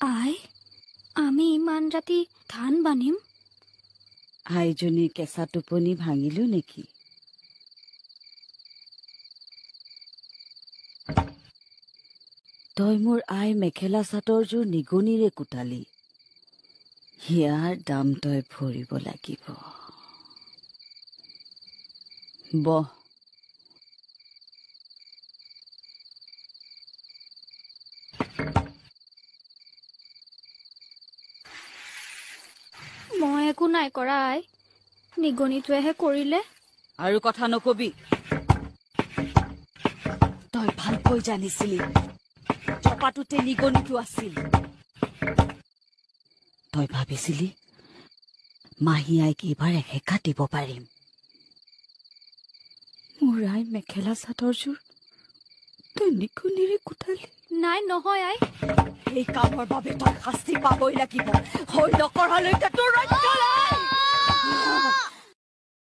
আই আমি ইমান ৰাতি ধান বান্ধিম আইজনীৰ কেঁচা টোপনি ভাঙিলো নেকি তই মোৰ আই মেখেলা চাদৰযোৰ নিগনিৰে কুটালি হিয়াৰ দাম তই ভৰিব লাগিব বহ মই একো নাই কৰা আই নিগনিটোৱেহে কৰিলে আৰু কথা নকবি তই ভালকৈ জানিছিলি চপাটোতে নিগনিটো আছিল তই ভাবিছিলি মাহী আইক এইবাৰ এসেকা দিব পাৰিম মোৰ আই মেখেলা চাদৰযোৰ তই নিগনিৰে কুটালি নাই নহয় আই এই কামৰ বাবে তই শাস্তি পাবই লাগিব হৈ নকৰালৈকে তোৰ ৰাজ্য